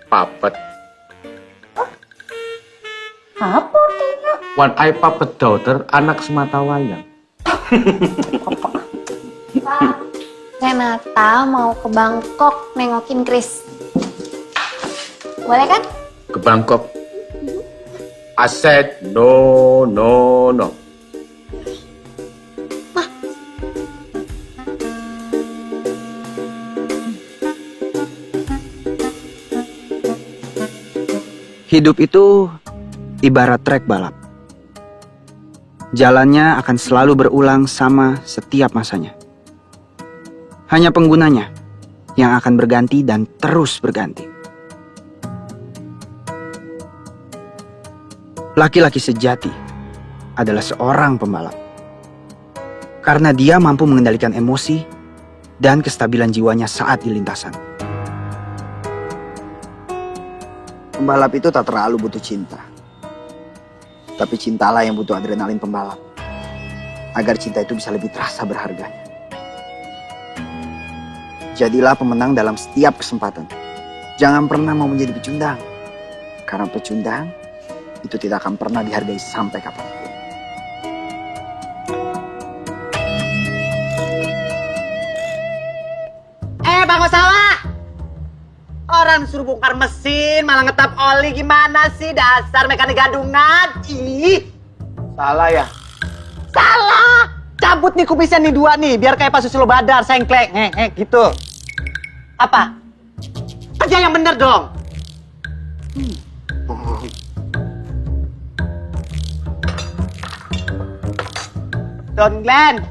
puppet. Apa artinya? One eye puppet daughter, anak semata wayang. Renata mau ke Bangkok nengokin Chris. Boleh kan? Ke Bangkok. I said no, no, no. Hidup itu ibarat trek balap. Jalannya akan selalu berulang sama setiap masanya. Hanya penggunanya yang akan berganti dan terus berganti. Laki-laki sejati adalah seorang pembalap. Karena dia mampu mengendalikan emosi dan kestabilan jiwanya saat di lintasan. Pembalap itu tak terlalu butuh cinta. Tapi cintalah yang butuh adrenalin pembalap. Agar cinta itu bisa lebih terasa berharganya. Jadilah pemenang dalam setiap kesempatan. Jangan pernah mau menjadi pecundang. Karena pecundang itu tidak akan pernah dihargai sampai kapanpun. Bang Osawa! Orang suruh bongkar mesin, malah ngetap oli, gimana sih dasar mekanik gadungan? Ih! Salah ya? Salah! Cabut nih kumisnya nih dua nih, biar kayak Pak Susilo Badar, sengklek, gitu. Apa? Kerja yang bener dong! Don Glenn,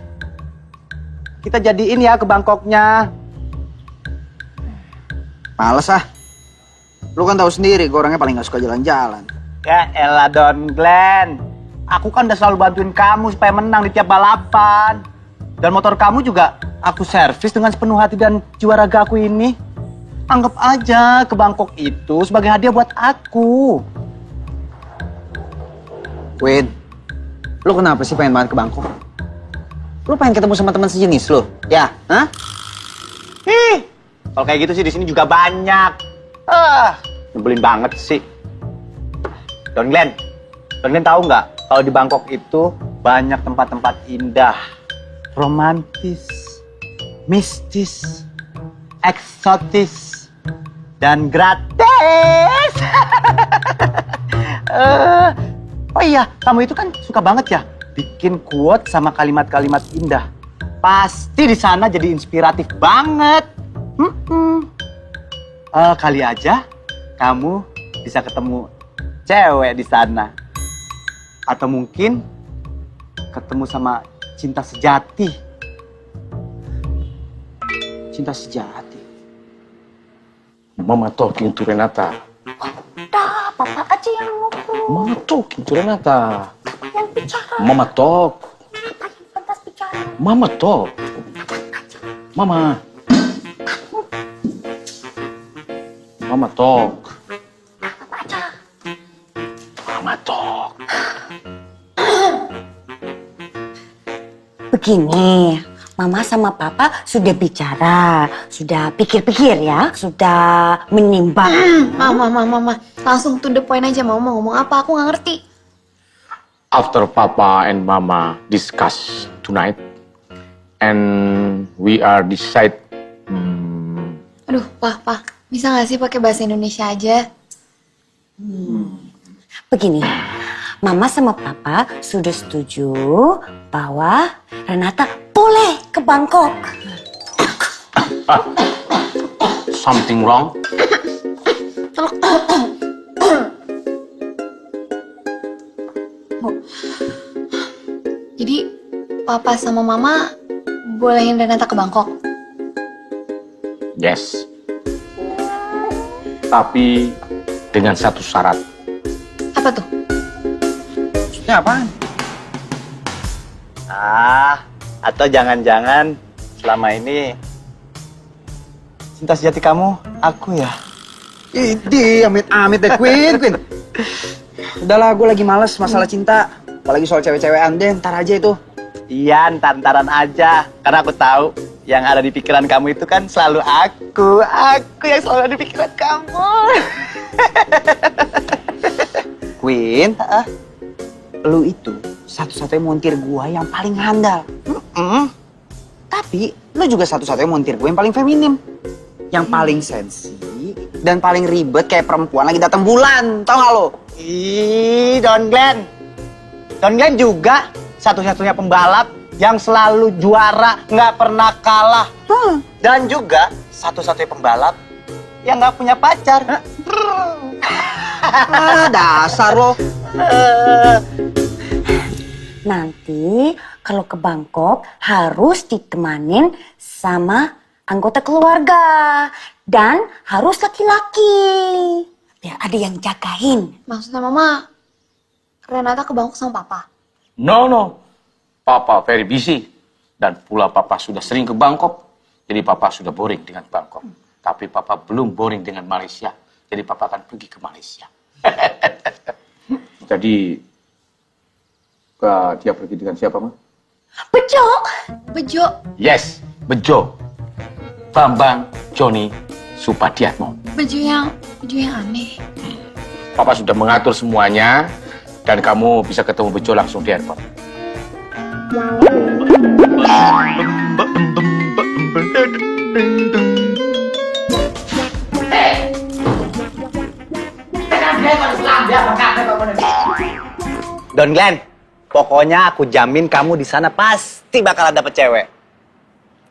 kita jadiin ya ke Bangkoknya. Males ah. Lu kan tahu sendiri, gue orangnya paling gak suka jalan-jalan. Ya elah Don Glenn, aku kan udah selalu bantuin kamu supaya menang di tiap balapan. Dan motor kamu juga aku servis dengan sepenuh hati dan jiwa raga aku ini. Anggap aja ke Bangkok itu sebagai hadiah buat aku. Win, lu kenapa sih pengen banget ke Bangkok? Lu pengen ketemu sama teman sejenis lu? Ya, hah? Ih, kalau kayak gitu sih di sini juga banyak. Nyebelin banget sih. Don Glenn tahu nggak kalau di Bangkok itu banyak tempat-tempat indah, romantis, mistis, eksotis, dan gratis. Oh iya, kamu itu kan suka banget ya bikin quote sama kalimat-kalimat indah. Pasti di sana jadi inspiratif banget. Kali aja kamu bisa ketemu cewek di sana. Atau mungkin ketemu sama cinta sejati. Cinta sejati. Mama talking to Renata. Udah, papa aja yang ngomong. Mama talking to Renata. Yang bicara. Mama talk. Apa yang pantas bicara? Mama talk. Mama. Mama talk. Papa aja. Mama talk. Begini, Mama sama Papa sudah bicara, sudah pikir-pikir ya, sudah menimbang. Mama. Langsung to the point aja, mau ngomong apa, aku nggak ngerti. After Papa and Mama discuss tonight, and we are decide. Aduh, Pa, bisa nggak sih pakai bahasa Indonesia aja? Begini, Mama sama Papa sudah setuju bahwa Renata boleh ke Bangkok. Something wrong? Jadi, Papa sama Mama bolehin Renata ke Bangkok? Yes. Tapi dengan satu syarat. Apa tuh? Maksudnya apaan? Atau jangan-jangan selama ini cinta sejati kamu aku ya? Idi, amit-amit deh, Queen. Udahlah, gue lagi males masalah cinta. Apalagi soal cewek-cewekan deh, ntar aja itu. Iya, ntar-ntaran aja. Karena aku tahu yang ada di pikiran kamu itu kan selalu aku yang selalu ada di pikiran kamu. Queen, lu itu satu-satunya montir gua yang paling handal. Tapi lu juga satu-satunya montir gua yang paling feminim. Yang paling sensi dan paling ribet kayak perempuan lagi datang bulan. Tau gak lo? Ih, Don Glenn. Don Glenn juga satu-satunya pembalap yang selalu juara, nggak pernah kalah. Dan juga satu-satunya pembalap yang nggak punya pacar. Dasar lo. Nanti kalau ke Bangkok harus ditemanin sama anggota keluarga. Dan harus laki-laki. Biar ada yang jagain. Maksudnya Mama, Renata ke Bangkok sama Papa? No, no. Papa very busy. Dan pula Papa sudah sering ke Bangkok. Jadi Papa sudah boring dengan Bangkok. Tapi Papa belum boring dengan Malaysia. Jadi Papa akan pergi ke Malaysia. Jadi, dia pergi dengan siapa, Ma? Bejo. Bejo. Yes, Bejo. Bambang Joni Supadiatmo. Bejo yang aneh. Papa sudah mengatur semuanya. Dan kamu bisa ketemu Bejo langsung di airport. Don Glenn, pokoknya aku jamin kamu di sana pasti bakalan dapet cewek.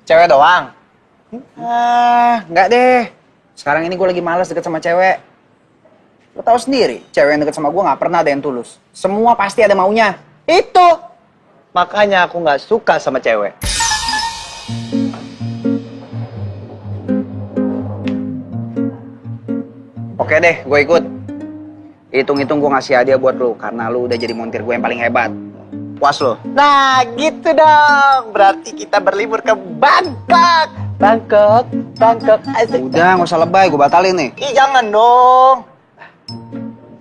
Cewek doang? Enggak deh. Sekarang ini gue lagi males deket sama cewek. Lo tau sendiri, cewek yang deket sama gue gak pernah ada yang tulus. Semua pasti ada maunya. Itu makanya aku nggak suka sama cewek. Oke deh, gue ikut. Hitung-hitung gue ngasih hadiah buat lo, karena lo udah jadi montir gue yang paling hebat. Puas lo? Nah, gitu dong. Berarti kita berlibur ke Bangkok. Bangkok, asik. Udah, gak usah lebay, gue batalin nih. Ih, jangan dong.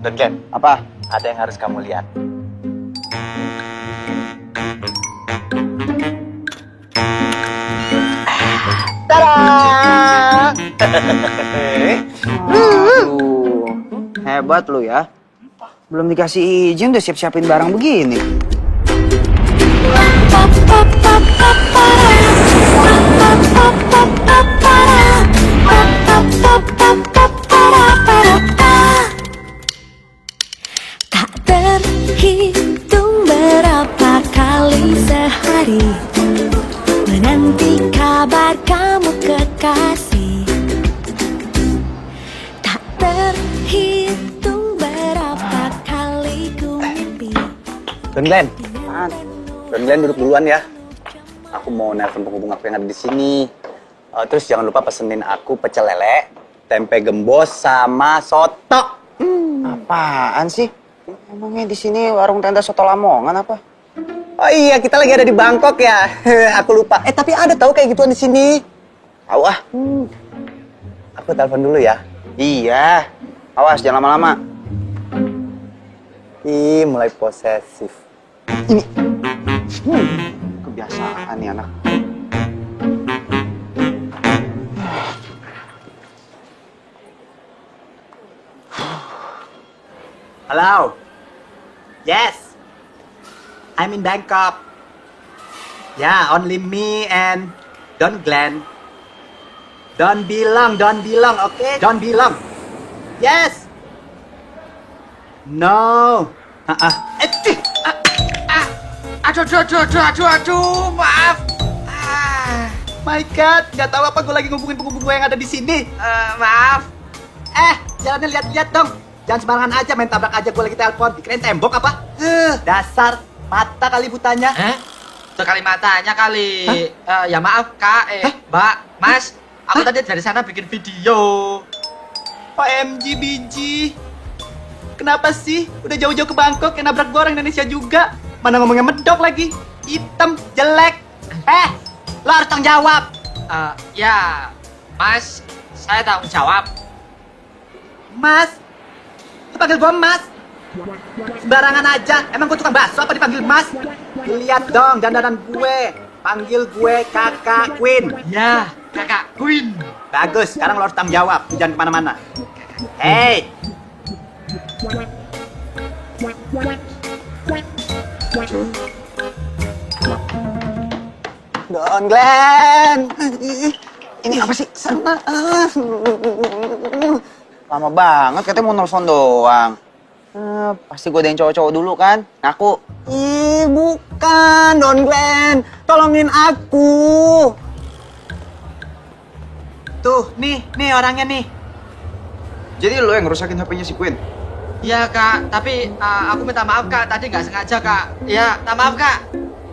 Don Glenn, Apa? ada yang harus kamu lihat. Tada! Aduh, hebat lo ya. Belum dikasih izin udah siap-siapin barang begini. Tak terhitung berapa kali sehari menanti kabar kamu kekasih. Tak terhitung berapa kali ku mimpi. Don Glenn, Don Glenn duduk duluan ya. Aku mau nelpon penghubung aku yang ada di sini. Terus jangan lupa pesenin aku pecel lele, tempe gembos sama soto. Apaan sih? Emangnya di sini warung tenda soto Lamongan apa? Oh iya, kita lagi ada di Bangkok ya. Aku lupa. Tapi ada tahu kayak gituan di sini. Tahu ah. Aku telepon dulu ya. Iya. Awas jangan lama-lama. Ih, mulai posesif. Ini. Kebiasaan nih anak. Hello. Yes. I'm in Bangkok. Yeah, only me and Don Glenn. Don't bilang, okay? Don't bilang. Yes. No. Aduh, maaf. My God, nggak tahu apa gue lagi ngubungin penghubung gue yang ada di sini. Maaf. Jalannya lihat-lihat dong. Jangan sembarangan aja main tabrak aja gue lagi telepon. Dikirain tembok apa? Dasar mata kali butanya. Itu kali matanya kali. Ya maaf Kak, Mbak, Mas. Aku tadi dari sana bikin video. OMG biji. Kenapa sih? Udah jauh-jauh ke Bangkok yang nabrak gue orang Indonesia juga. Mana ngomongnya medok lagi. Hitam, jelek. Lo harus tanggung jawab. Ya, Mas, saya tanggung jawab. Mas, lu panggil gue Mas? Sembarangan aja. Emang gue tukang bakso apa dipanggil Mas? Lihat dong dandanan gue. Panggil gue Kakak Queen. Ya, Kakak Queen. Bagus, sekarang lo harus tanggung jawab. Jangan kemana-mana. Hey. Don Glenn. Ini apa sih? Sana. Lama banget, katanya mau nelfon doang. Pasti godain cowok-cowok dulu kan? Ngaku. Ih, bukan, Don Glenn. Tolongin aku. Tuh, nih orangnya nih. Jadi lo yang ngerusakin HP-nya si Queen? Iya kak, tapi aku minta maaf kak, tadi nggak sengaja kak. Iya, minta maaf kak.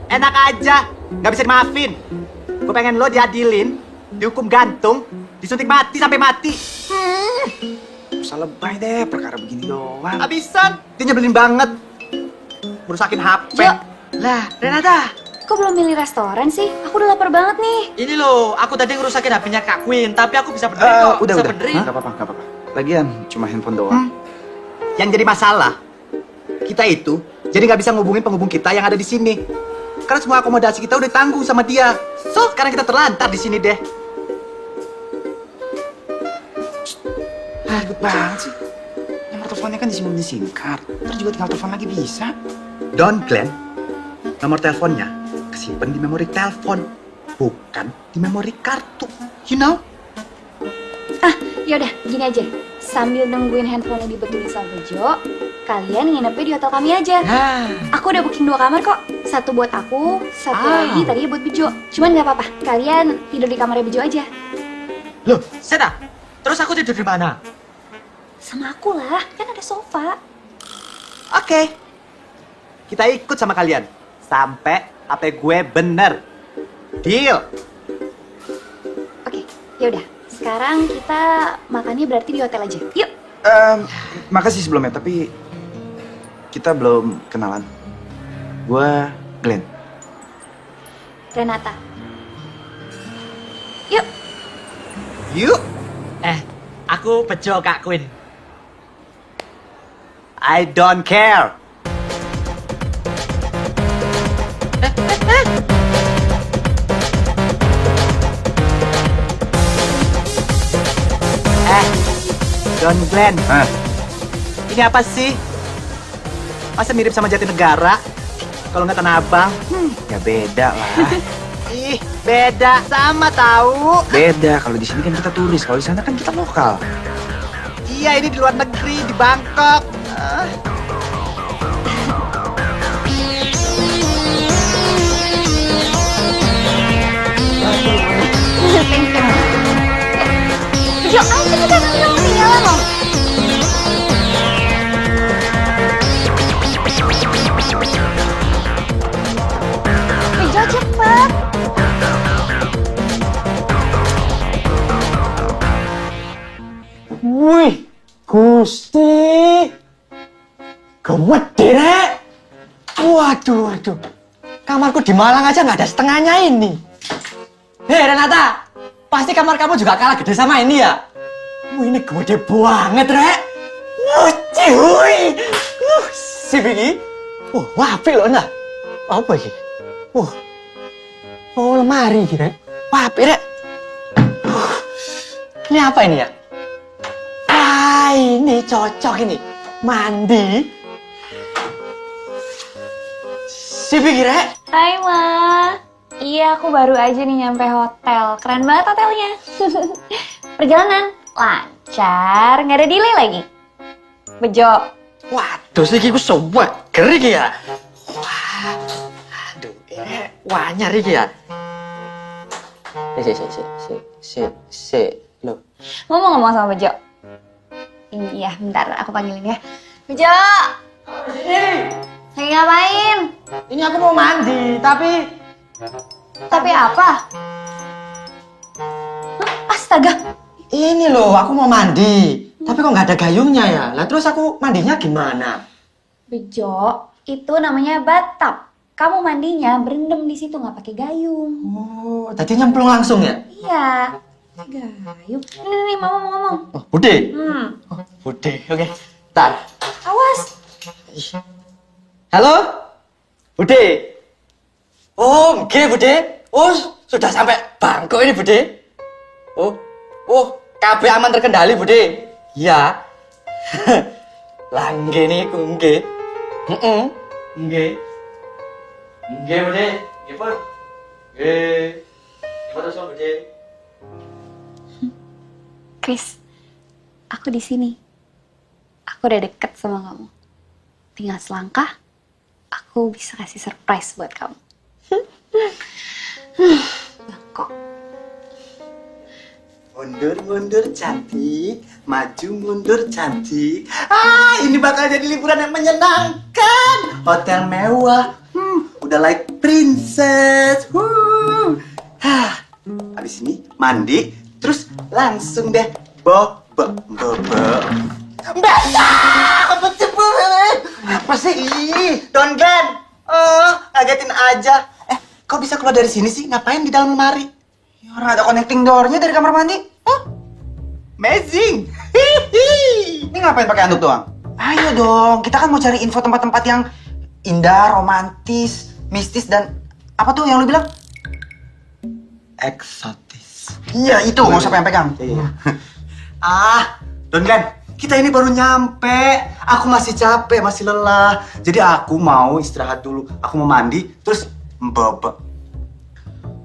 Enak aja, nggak bisa dimaafin. Gue pengen lo diadilin, dihukum gantung, disuntik mati sampai mati. Usah lebay deh, perkara begini doang. Habisan, dia nyebelin banget. Merusakin HP. Jo, Lah, Renata. kok belum milih restoran sih? Aku udah lapar banget nih. Ini loh, aku tadi ngerusakin HP-nya Kak Queen, tapi aku bisa benerin kok. Udah, bisa udah. benerin. Nggak apa-apa. Lagian, cuma handphone doang. Yang jadi masalah, kita itu jadi nggak bisa ngubungin penghubung kita yang ada di sini. Karena semua akomodasi kita udah tanggung sama dia. So, sekarang kita terlantar di sini deh. Ribet banget sih. Nomor teleponnya kan disimpan di SIM card. Ntar juga tinggal telepon lagi bisa. Don Glenn, nomor teleponnya kesimpan di memori telepon, bukan di memori kartu. You know? Yaudah, gini aja. Sambil nungguin handphone dibetulin sama Jo, kalian nginepnya di hotel kami aja. Aku udah booking 2 kamar kok. Satu buat aku, satu lagi tadinya buat Bejo. Cuman nggak apa-apa, kalian tidur di kamarnya Bejo aja. Loh, Seta, terus aku tidur di mana? Sama aku lah, kan ada sofa. Oke. Kita ikut sama kalian. Sampai HP gue bener. Deal. Oke, yaudah. Sekarang kita makannya berarti di hotel aja. Yuk. Makasih sebelumnya, tapi kita belum kenalan. Gua Glenn. Renata. Yuk. Yuk. Aku Bejo Kak Queen. I don't care. Don Glenn, ini apa sih? Masa mirip sama Jatinegara? Kalau nggak Tanah Abang? Ya beda lah. Ih, beda. Sama tahu. Beda, kalau di sini kan kita turis, kalau di sana kan kita lokal. Iya, ini di luar negeri, di Bangkok. Bejo, ayo kita tinggalan loh. Bejo, cepet. Wih, Gusti. Gede, Rek. Waduh. Kamarku di Malang aja nggak ada setengahnya ini. Hei, Renata. Pasti kamar kamu juga kalah gede sama ini ya? Wih, ini gede banget, Rek. Wuih. Si Bigi. Wapi loh, nah. Apa ini? Oh, lemari, Rek. Wapi, Rek. Ini apa ini ya? Wah, ini cocok ini. Mandi. Si Bigi, Rek. Hai, Ma. Iya, aku baru aja nih nyampe hotel. Keren banget hotelnya. Perjalanan lancar, nggak ada delay lagi. Bejo. Waduh, sih gue sobat. Keren ya. Wah, aduh, wanyar iki ya. Si, lo. Mau ngomong sama Bejo? Iya, bentar, aku panggilin ya. Bejo! Lagi ngapain? Ini aku mau mandi, tapi Tapi apa? Astaga, ini loh, aku mau mandi. Tapi kok nggak ada gayungnya ya? Lah terus aku mandinya gimana? Bejo, itu namanya bathtub. Kamu mandinya berendam di situ, nggak pakai gayung. Oh, tadi nyemplung langsung ya? Iya, gayung. Ini, Mama mau ngomong. Oh, Bude. Hmm, Bude, oke. Tar. awas. Halo? Bude. Oh, oke Bude. Oh, sudah sampai Bangkok ini Bude. Oh, KB aman terkendali Bude. Iya. Langge niku nggih. Heeh. Nggih. Nggih, Bude. Nggih, Pun. Nggih. Gimana so, Bude? Chris, aku di sini. Aku udah deket sama kamu. Tinggal selangkah, aku bisa kasih surprise buat kamu. Kok? Mundur-mundur cantik, maju mundur cantik. Ini bakal jadi liburan yang menyenangkan. Hotel mewah, udah like princess. Habis ini mandi, terus langsung deh bobo. Apa sih? Don Glenn. Ngagetin aja. Kau bisa keluar dari sini sih? Ngapain di dalam lemari? Ya, orang ada connecting door-nya dari kamar mandi. Amazing. Ini ngapain pakai anduk doang? Ayo dong, kita kan mau cari info tempat-tempat yang indah, romantis, mistis, dan apa tuh yang lu bilang? Eksotis. Iya, itu nggak usah pegang. Iya. Don Glenn, kita ini baru nyampe. Aku masih capek, masih lelah. Jadi aku mau istirahat dulu. Aku mau mandi, terus mbobok.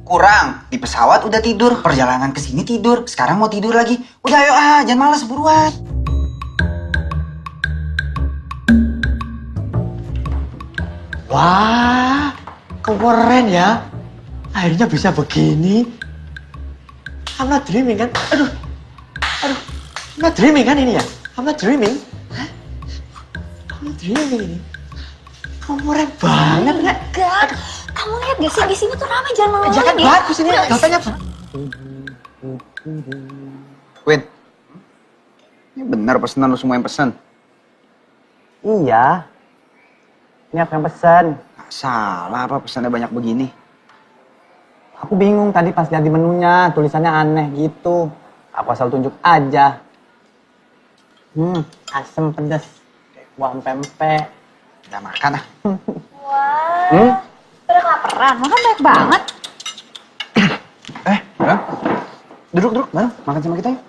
Kurang, di pesawat udah tidur, perjalanan ke sini tidur, sekarang mau tidur lagi. Udah ayo jangan malas buruan. Wah, keren ya. Akhirnya bisa begini. I'm not dreaming kan? Aduh. I'm not dreaming kan ini ya? I'm not dreaming. Hah? I'm not dreaming ini. Keren banget nggak? Gak, kamu lihat gak sih di sini tuh ramai, jangan malu-malu Jangan ya. bagus ini, katanya. Win, ini benar pesanan lu semua yang pesan? Iya. Ini apa yang pesan? Nggak salah apa pesannya banyak begini? Aku bingung tadi pas lihat di menunya, tulisannya aneh gitu. Aku asal tunjuk aja. Asem pedas. Kuah pempek. Udah makan ah. Wah, udah kelaparan, makan banyak banget. Ya. Duduk, bareng, makan sama kita yuk.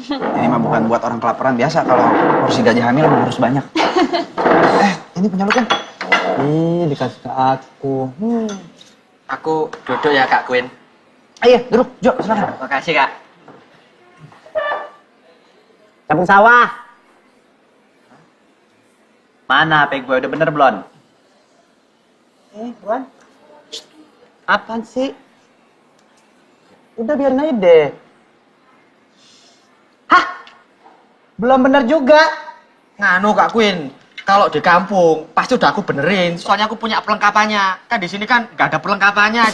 Ini mah bukan buat orang kelaparan biasa, kalau porsi gajah hamil harus banyak. Ini punya lu kan? Ih, dikasih ke aku. Aku duduk ya Kak Queen. Ayo, duduk, Jo, silakan. Makasih Kak. Kampung sawah. Mana HP gue? Udah bener belum? Buan. Apaan sih? Udah biarin aja deh. Hah? Belum bener juga. Nganu Kak Queen, kalau di kampung pasti udah aku benerin. Soalnya aku punya perlengkapannya. Kan di sini kan nggak ada perlengkapannya.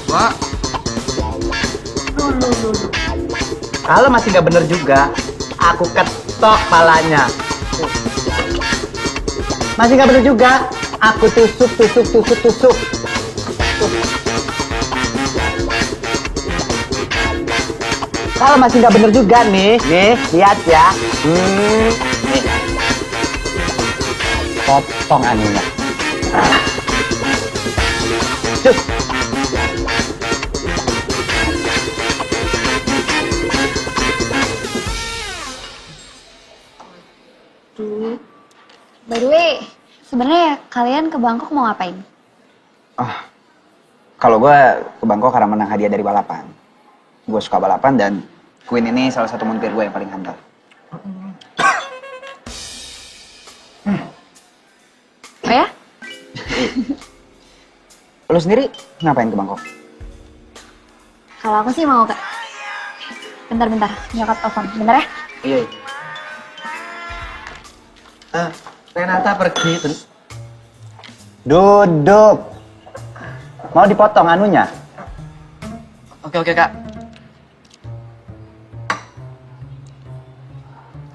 Wah, Kalau masih nggak bener juga, aku ketok palanya. Masih nggak bener juga, aku tusuk. Kalau masih nggak bener juga nih, lihat ya. Nih, potong anunya. Cus. By the way, sebenarnya kalian ke Bangkok mau ngapain? Kalau gue ke Bangkok karena menang hadiah dari balapan. Gue suka balapan dan Queen ini salah satu montir gue yang paling handal. Oh ya? Lu sendiri ngapain ke Bangkok? Kalau aku sih mau ke... Bentar, nyokap telepon. Bentar ya? Iya. Renata pergi. Duduk. Mau dipotong anunya? Oke Kak.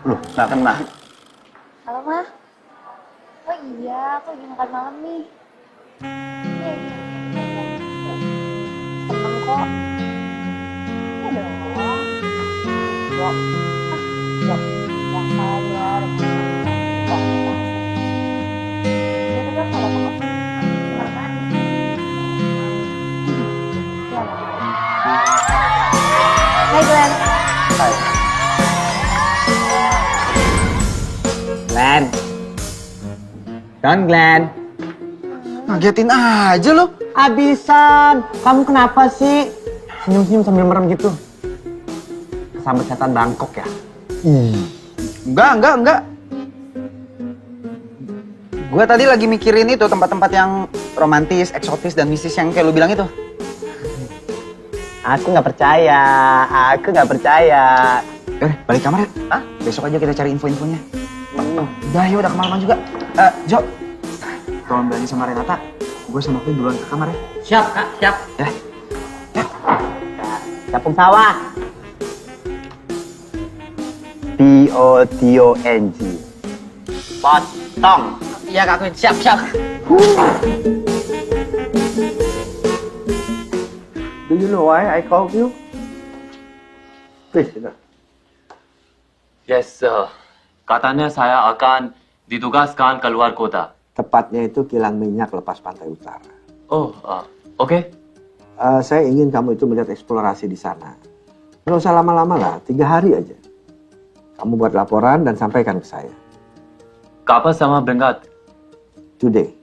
Loh, nggak kena. Halo, Ma. Oh iya, aku lagi makan malam nih. Iya. Seneng kok. Iya dong. Yuk. Yuk. Biasa aja. Itu kan kalau mau makan. Iya, Ma. Hai Glenn. Glenn. Don Glenn. Ngagetin aja lo. Abisan. Kamu kenapa sih? Senyum-senyum sambil merem gitu. Kesambet setan Bangkok ya? Enggak. Gue tadi lagi mikirin itu tempat-tempat yang romantis, eksotis, dan mistis yang kayak lu bilang itu. Aku nggak percaya. Balik kamar ya? Hah? Besok aja kita cari info-infonya. Udah, ya udah kemalaman juga. Jo, tolong bilangin sama Renata. Gue sama Queen duluan ke kamar ya. Siap, Kak, siap. Ya. Capung sawah. POTONG. Potong. Iya, Kak Queen, siap. Do you know why I called you? Please, Yes, sir. Katanya saya akan ditugaskan keluar kota. Tepatnya itu kilang minyak lepas pantai utara. Oh, oke. Saya ingin kamu itu melihat eksplorasi di sana. Nggak usah lama-lama lah, 3 hari aja. Kamu buat laporan dan sampaikan ke saya. Kapan sama berangkat? Today.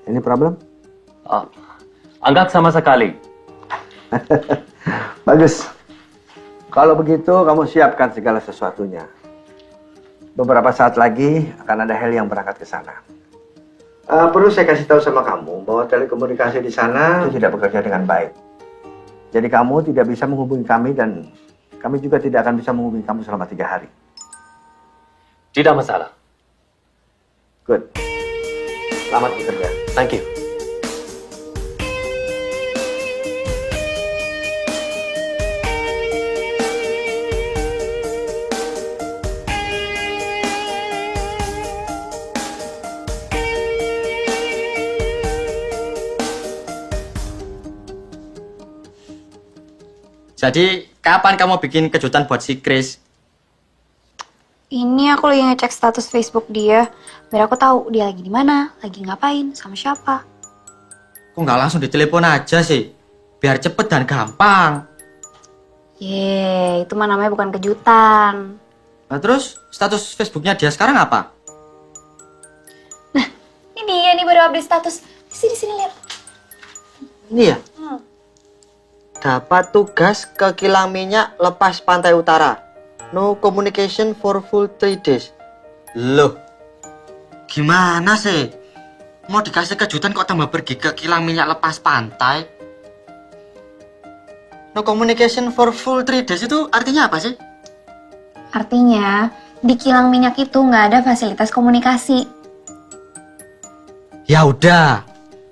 Any problem? Enggak sama sekali. Bagus. Kalau begitu, kamu siapkan segala sesuatunya. Beberapa saat lagi akan ada heli yang berangkat ke sana. Perlu saya kasih tahu sama kamu bahwa telekomunikasi di sana itu tidak bekerja dengan baik. Jadi kamu tidak bisa menghubungi kami dan kami juga tidak akan bisa menghubungi kamu selama 3 hari. Tidak masalah. Good. Selamat bekerja. Thank you. Jadi, kapan kamu bikin kejutan buat si Chris? Ini aku lagi ngecek status Facebook dia, biar aku tahu dia lagi di mana, lagi ngapain, sama siapa. Kok nggak langsung ditelepon aja sih? Biar cepet dan gampang. Itu mah namanya bukan kejutan. Nah, terus status Facebooknya dia sekarang apa? Ini dia nih baru update status. Sini lihat. Ini ya? Dapat tugas ke kilang minyak lepas pantai utara. No communication for full 3 days. Loh, gimana sih? Mau dikasih kejutan kok tambah pergi ke kilang minyak lepas pantai? No communication for full 3 days itu artinya apa sih? Artinya, di kilang minyak itu nggak ada fasilitas komunikasi. Ya udah,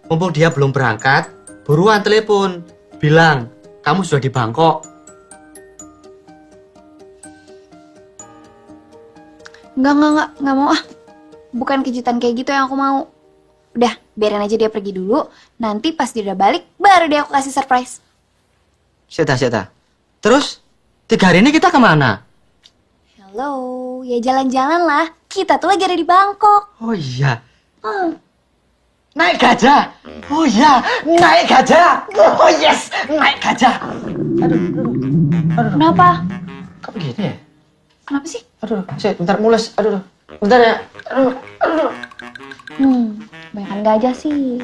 mumpung dia belum berangkat, buruan telepon, bilang kamu sudah di Bangkok. Nggak mau ah. Bukan kejutan kayak gitu yang aku mau. Udah, biarin aja dia pergi dulu. Nanti pas dia udah balik, baru deh aku kasih surprise. Seta. Terus, 3 hari ini kita kemana? Hello, ya jalan-jalan lah. Kita tuh lagi ada di Bangkok. Oh iya. Naik gajah. Oh iya, naik gajah. Oh yes, naik gajah. Aduh. Kenapa? Kok begini ya? Kenapa sih? Aduh, bentar mules. Aduh. Bentar ya. Aduh. Banyakan gajah sih.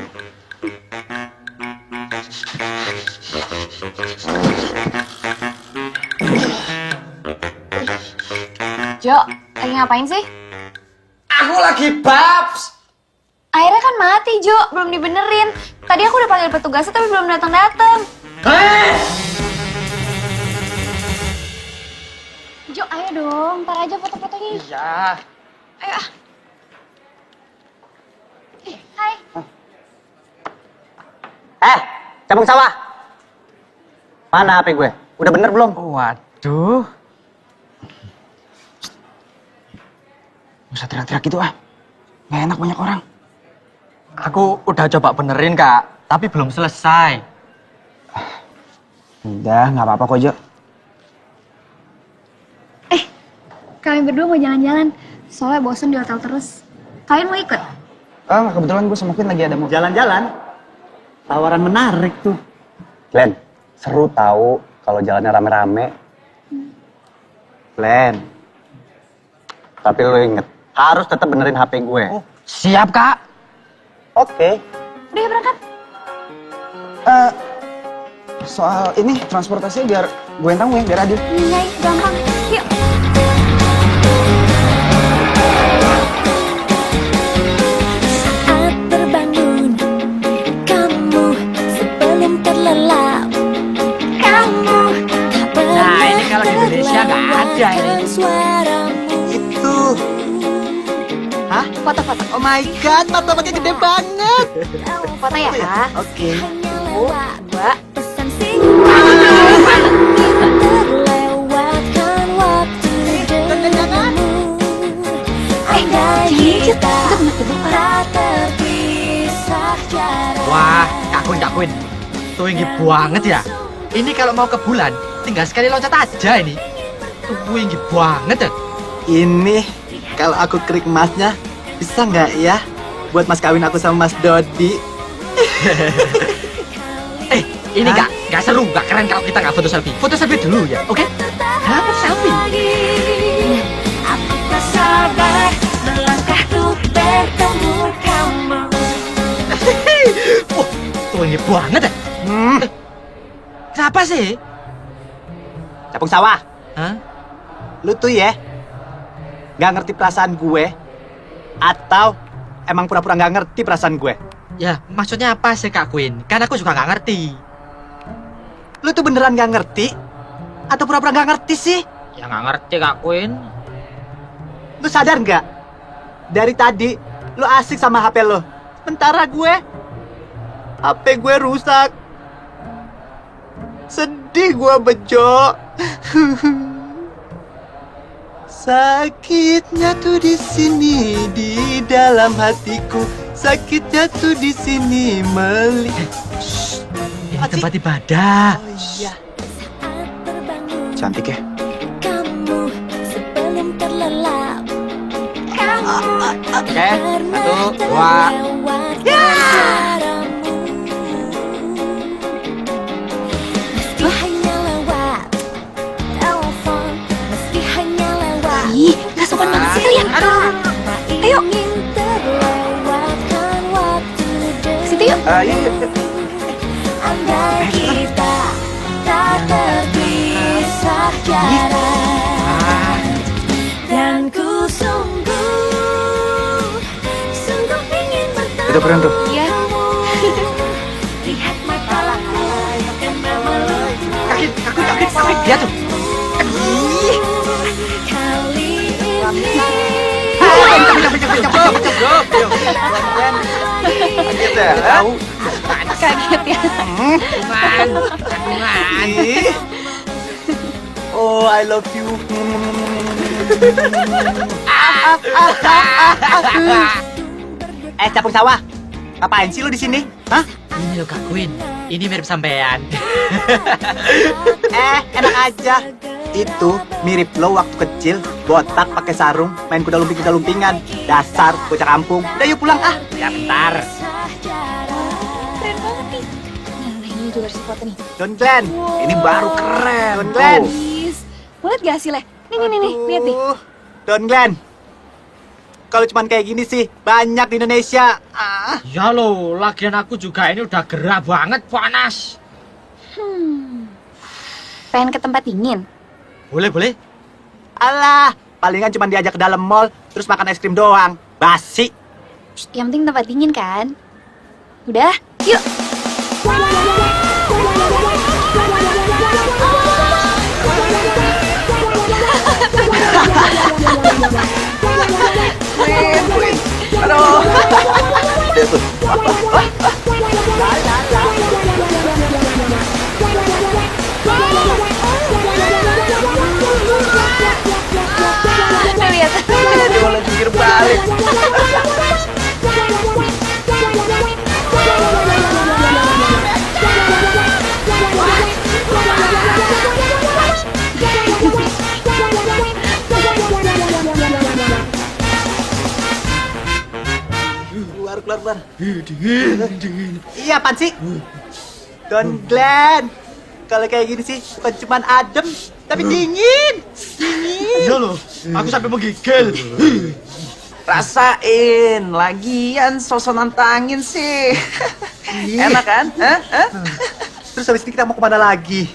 Jo, lagi ngapain sih? Aku lagi babs. Airnya kan mati, Jo. Belum dibenerin. Tadi aku udah panggil petugasnya tapi belum datang-datang. Jo, ayo dong. Ntar aja foto-fotonya. Iya. Ayo ah. Hai. Capung sawah. Mana HP gue? Udah bener belum? Waduh. Gak usah teriak-teriak gitu ah. Gak enak banyak orang. Aku udah coba benerin, Kak. Tapi belum selesai. Udah, gak apa-apa kok, Jo. Kami berdua mau jalan-jalan. Soalnya bosen di hotel terus. Kalian mau ikut? Kebetulan gue sama Queen lagi ada mau Jalan-jalan. Tawaran menarik tuh. Glenn, seru tahu kalau jalannya rame-rame. Glenn. Tapi lo inget, harus tetap benerin HP gue. Siap, Kak. Oke. Udah ya berangkat? Soal ini transportasinya biar gue yang tanggung ya, biar adil. Iya, gampang. Yuk. Saat terbangun, kamu sebelum terlelap, kamu tak pernah ini kalau di Indonesia nggak ada ini. terlewatkan suaramu. Itu. Hah? Foto-foto. Oh my god, martabaknya gede banget. Foto ya, Kak? Oke. Hanya lewat Dua. pesan singkat, terlewatkan waktu denganmu. Andai kita tak terpisah jarak. Wah, Kak Queen. Tinggi banget ya. Ini kalau mau ke bulan, tinggal sekali loncat aja ini. Tinggi banget ya. Ini kalau aku krik emasnya, bisa nggak ya buat mas kawin aku sama Mas Dodi? Ini nggak seru, nggak keren kalau kita nggak foto selfie. Foto selfie dulu ya, oke? Hah, selfie? Aku tak sabar melangkah untuk bertemu kamu. Wah, tinggi banget ya. Kenapa sih? Capung sawah, Hah? lu tuh ya nggak ngerti perasaan gue, atau emang pura-pura nggak ngerti perasaan gue? Ya, maksudnya apa sih Kak Queen? Kan aku juga nggak ngerti. Lu tuh beneran nggak ngerti, atau pura-pura nggak ngerti sih? Ya nggak ngerti Kak Queen. Lu sadar nggak? Dari tadi lu asik sama HP lu, sementara gue HP gue rusak. Sedih gue, Bejo. Sakitnya tuh di sini, di dalam hatiku. Sakitnya tuh di sini, Ini tempat ibadah. Oh iya. Saat terbangun, Cantik ya? kamu sebelum terlelap, kamu Oke, pernah 1, 2. terlewatkan suaramu. Meski hanya lewat telepon, meski hanya lewat. Ih, nggak sopan banget sih kalian. Ayo. Ingin terlewatkan waktu Situ yuk. Iya. andai kita tak terpisah jarak. Dan ku sungguh ingin bertemu Itu keren tuh. Iya. lihat mataku dan memeluk Kaki, dia tuh. kali ini. Gitu ya? Tahu. Kaget ya. Oh, I love you. Capung sawah, ngapain sih lu di sini? Hah? Ini loh Kak Queen. Ini mirip sampean. Enak aja. Itu mirip lo waktu kecil, botak pakai sarung, main kuda lumpingan. Dasar bocah kampung. Udah yuk pulang ah. Ya bentar. Keren banget nih. Nah, ini juga harus foto nih. Don Glenn, ini baru keren. Don Glenn. Please. Mau lihat gak hasilnya? Nih, lihat nih. Don Glenn. Kalau cuman kayak gini sih, banyak di Indonesia. Ya lo, lagian aku juga ini udah gerah banget, panas. Pengen ke tempat dingin? Boleh. Alah, palingan cuman diajak ke dalam mall, terus makan es krim doang. Basi. Yang penting tempat dingin kan? Udah, yuk. Aduh. Dia tuh. Lihat. Dia malah jungkir balik. Keluar. Iya, apaan sih? Don Glenn. Kalau kayak gini sih, bukan cuman adem, Tapi dingin. Iya loh, aku sampai menggigil. Rasain, lagian sosok nantangin sih. Enak kan? Hah? Terus habis ini kita mau kemana lagi?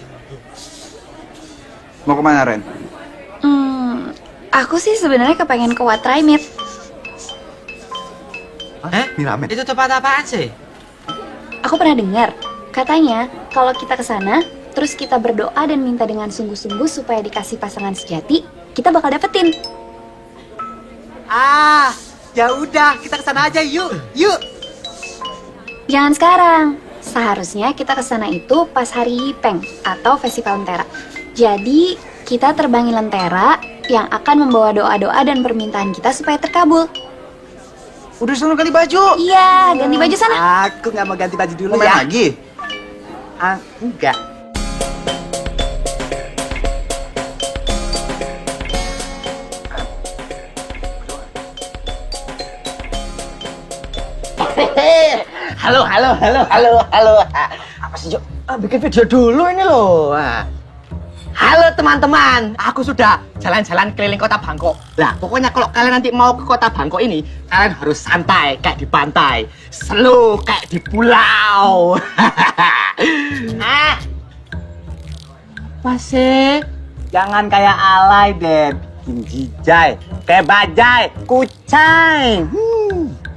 Mau kemana, Ren? Aku sih sebenarnya kepengen ke Wat Raimit. Mie ramen. Itu tempat apaan sih? Aku pernah dengar, katanya kalau kita ke sana, terus kita berdoa dan minta dengan sungguh-sungguh supaya dikasih pasangan sejati, kita bakal dapetin. Ya udah, kita ke sana aja yuk. Jangan sekarang. Seharusnya kita ke sana itu pas hari Yipeng atau Festival Lentera. Jadi, kita terbangin Lentera yang akan membawa doa-doa dan permintaan kita supaya terkabul. Udah sana ganti baju. Iya, ganti baju sana. Aku nggak mau ganti baju dulu Mau main ya. lagi? Enggak. Halo. Apa sih, Jo? Bikin video dulu ini loh. Halo teman-teman, aku sudah jalan-jalan keliling kota Bangkok. Nah, pokoknya kalau kalian nanti mau ke kota Bangkok ini, kalian harus santai kayak di pantai, slow kayak di pulau. Apa sih? Jangan kayak alay deh, bikin jijai, kayak bajai, kucai.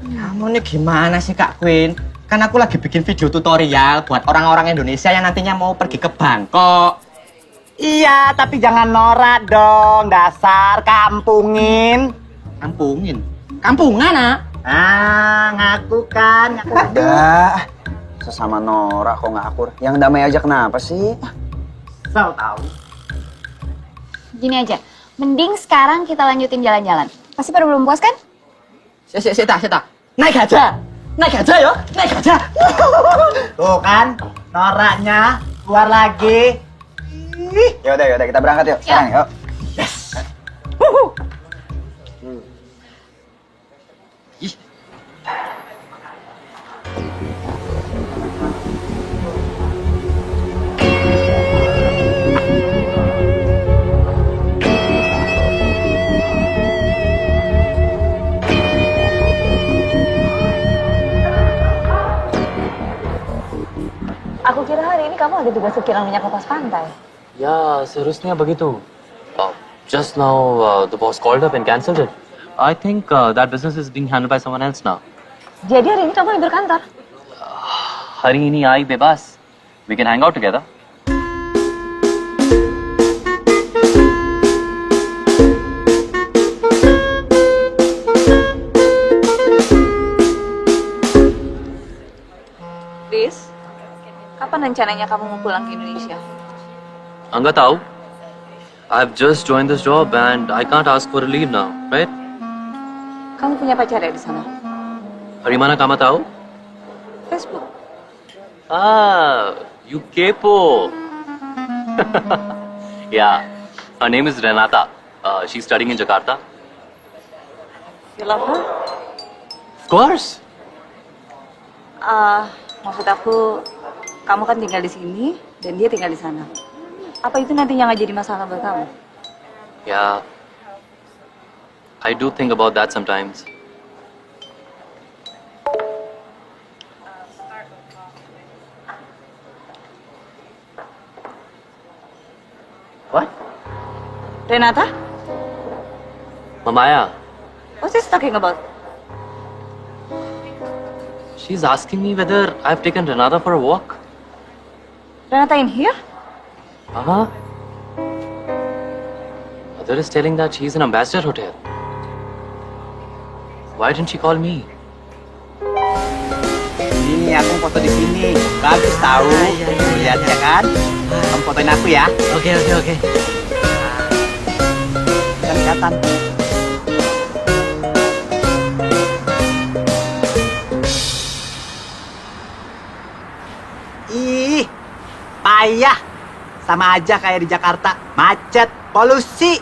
Kamu nih gimana sih Kak Queen? Kan aku lagi bikin video tutorial buat orang-orang Indonesia yang nantinya mau pergi ke Bangkok. Iya, tapi jangan norak dong, dasar kampungin. Kampungan, ah? Ngaku kan, ngaku. Udah. Sesama Nora kok nggak akur. Yang damai aja kenapa sih? Tahu. Gini aja, mending sekarang kita lanjutin jalan-jalan. Pasti pada belum puas kan? Seta. Naik gajah yo, naik gajah. Tuh kan, noraknya keluar lagi. Yaudah, kita berangkat yuk. Sekarang yuk. Aku kira hari ini kamu ada tugas ukiran minyak lepas pantai. Ya, seharusnya begitu. Just now, the boss called up and cancelled it. I think that business is being handled by someone else now. Jadi hari ini kamu libur kantor? Hari ini I bebas. We can hang out together. Riz, kapan rencananya kamu mau pulang ke Indonesia? Enggak tahu. I've just joined this job and I can't ask for a leave now, right? Kamu punya pacar ya di sana? Dari mana kamu tahu? Facebook. You kepo. Yeah, her name is Renata. She's studying in Jakarta. You love her? Of course. Maksud aku, kamu kan tinggal di sini dan dia tinggal di sana. Apa itu nantinya nggak jadi masalah buat kamu? Yeah, I do think about that sometimes. What? Renata? Mamaya, What's this talking about? she's asking me whether I've taken Renata for a walk. Renata in here? Uh-huh. Mother is telling that she's in Ambassador Hotel. Why didn't she call me? Ini aku foto di sini. Bagus tahu. Lihat ya kan? Kamu fotoin aku ya. Oke. Jangan kelihatan. Ih, payah. Sama aja kayak di Jakarta. Macet, polusi.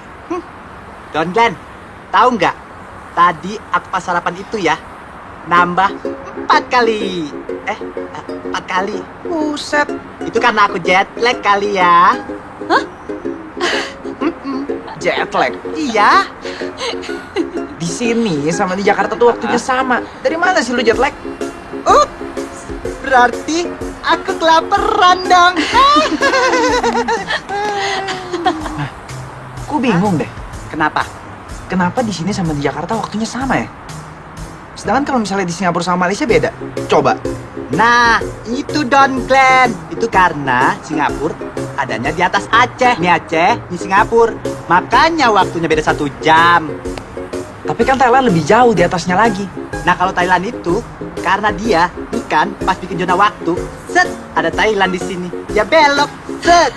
Don Glenn, tahu nggak? Tadi aku pas sarapan itu ya, nambah 4 kali. 4 kali. Buset. Itu karena aku jet lag kali ya. Hah? Jet lag. Iya. Di sini sama di Jakarta tuh waktunya sama. Dari mana sih lu jet lag? Berarti aku kelaparan dong. Aku bingung deh. Kenapa? Kenapa di sini sama di Jakarta waktunya sama ya? Sedangkan kalau misalnya di Singapura sama Malaysia beda. Coba. Nah, itu Don Glenn. Itu karena Singapura adanya di atas Aceh. Nih Aceh, di Singapura. Makanya waktunya beda 1 jam. Tapi kan Thailand lebih jauh di atasnya lagi. Nah, kalau Thailand itu karena dia ikan pas bikin zona waktu, set ada Thailand di sini. Dia belok, set.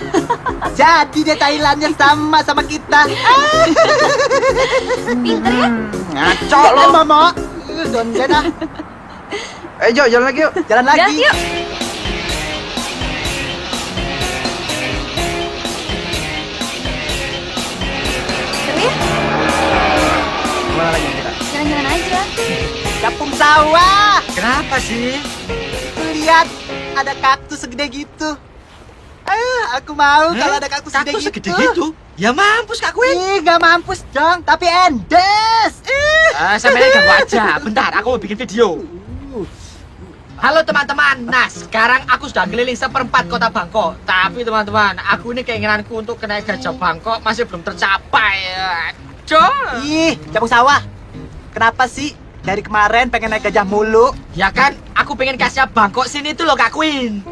Jadi dia Thailandnya sama kita. Pinter ya? Ngaco lo. Momo. Don Glenn ah. Jo, jalan lagi yuk. Jalan lagi. Jalan yuk. Seru ya? Kemana lagi kita? Jalan-jalan aja. Kampung sawah. Kenapa sih? Lihat, ada kaktus segede gitu. Aku mau kalau ada kaktus segede gitu. Ya mampus Kak Queen. Ih, gak mampus dong, tapi endes. Sampai ganggu aja. Bentar, aku mau bikin video. Halo teman-teman. Nah, sekarang aku sudah keliling seperempat kota Bangkok. Tapi teman-teman, aku ini keinginanku untuk naik Gajah Bangkok masih belum tercapai. Aduh. Ih, kampung sawah. Kenapa sih dari kemarin pengen naik gajah mulu? Ya kan, aku pengen kasih Bangkok sini tuh loh Kak Queen.